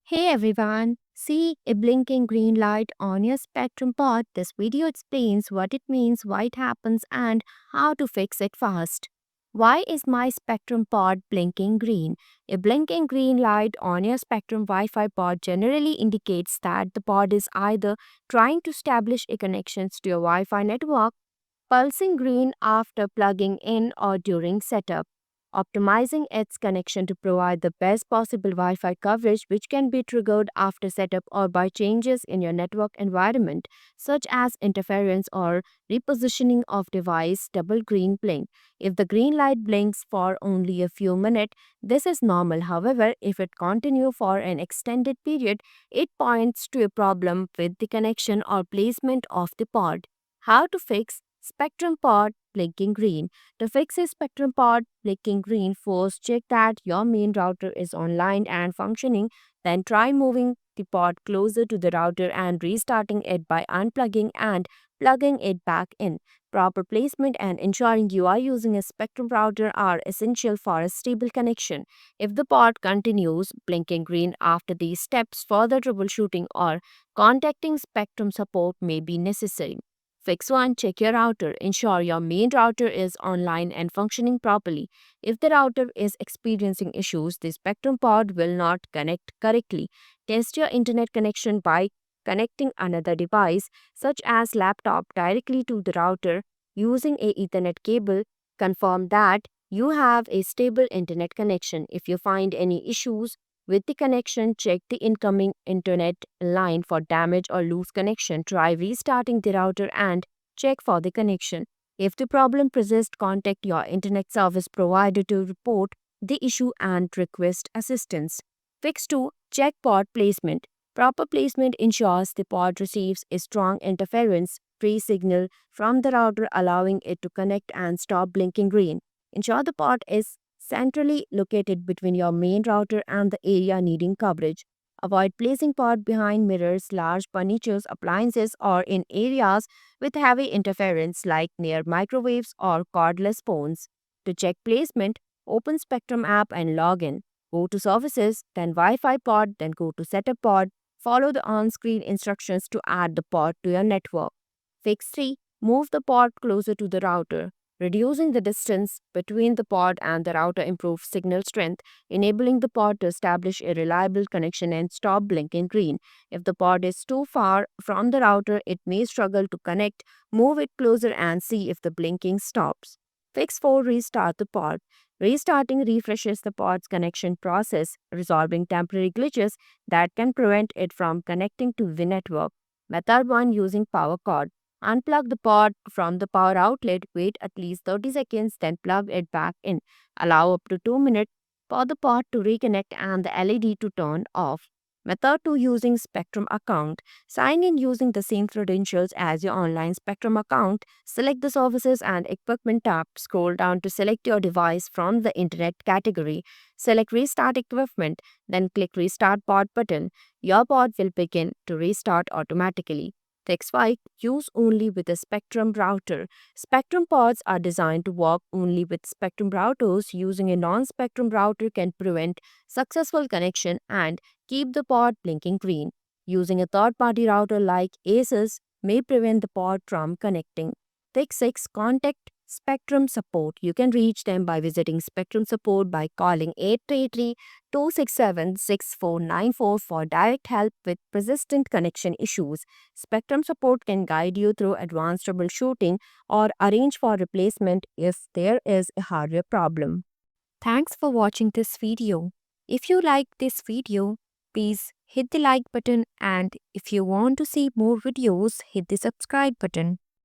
Hey everyone, see a blinking green light on your Spectrum pod. This video explains what it means, why it happens, and how to fix it fast. Why is my Spectrum pod blinking green? A blinking green light on your Spectrum Wi Fi pod generally indicates that the pod is either trying to establish a connection to your Wi Fi network, pulsing green after plugging in or during setup, optimizing its connection to provide the best possible Wi Fi coverage, which can be triggered after setup or by changes in your network environment, such as interference or repositioning of device. Double green blink. If the green light blinks for only a few minutes, this is normal. However, if it continues for an extended period, it points to a problem with the connection or placement of the pod. How to fix Spectrum pod blinking green? To fix a Spectrum pod blinking green, first check that your main router is online and functioning. Then try moving the pod closer to the router and restarting it by unplugging and plugging it back in. Proper placement and ensuring you are using a Spectrum router are essential for a stable connection. If the pod continues blinking green after these steps, further troubleshooting or contacting Spectrum support may be necessary. Fix 1. Check your router. Ensure your main router is online and functioning properly. If the router is experiencing issues, the Spectrum pod will not connect correctly. Test your internet connection by connecting another device, such as laptop, directly to the router using a Ethernet cable. Confirm that you have a stable internet connection. If you find any issues with the connection, check the incoming internet line for damage or loose connection. Try restarting the router and check for the connection. If the problem persists, contact your internet service provider to report the issue and request assistance. Fix 2. Check pod placement. Proper placement ensures the pod receives a strong interference free signal from the router, allowing it to connect and stop blinking green. Ensure the pod is centrally located between your main router and the area needing coverage. Avoid placing pod behind mirrors, large furniture, appliances, or in areas with heavy interference like near microwaves or cordless phones. To check placement, open Spectrum app and log in. Go to Services, then Wi-Fi pod, then go to Setup pod. Follow the on-screen instructions to add the pod to your network. Fix 3. Move the pod closer to the router. Reducing the distance between the pod and the router improves signal strength, enabling the pod to establish a reliable connection and stop blinking green. If the pod is too far from the router, it may struggle to connect. Move it closer and see if the blinking stops. Fix 4. Restart the pod. Restarting refreshes the pod's connection process, resolving temporary glitches that can prevent it from connecting to the network. Method 1. Using power cord. Unplug the pod from the power outlet, wait at least 30 seconds, then plug it back in. Allow up to 2 minutes for the pod to reconnect and the LED to turn off. Method 2. Using Spectrum account. Sign in using the same credentials as your online Spectrum account. Select the Services and Equipment tab. Scroll down to select your device from the Internet category. Select Restart Equipment, then click Restart Pod button. Your pod will begin to restart automatically. Fix 5. Use only with a Spectrum router. Spectrum pods are designed to work only with Spectrum routers. Using a non-Spectrum router can prevent successful connection and keep the pod blinking green. Using a third-party router like Asus may prevent the pod from connecting. Fix 6. Contact Spectrum support. You can reach them by visiting Spectrum support by calling 833-267-6494 for direct help with persistent connection issues. Spectrum support can guide you through advanced troubleshooting or arrange for replacement if there is a hardware problem. Thanks for watching this video. If you like this video, please hit the like button, and if you want to see more videos, hit the subscribe button.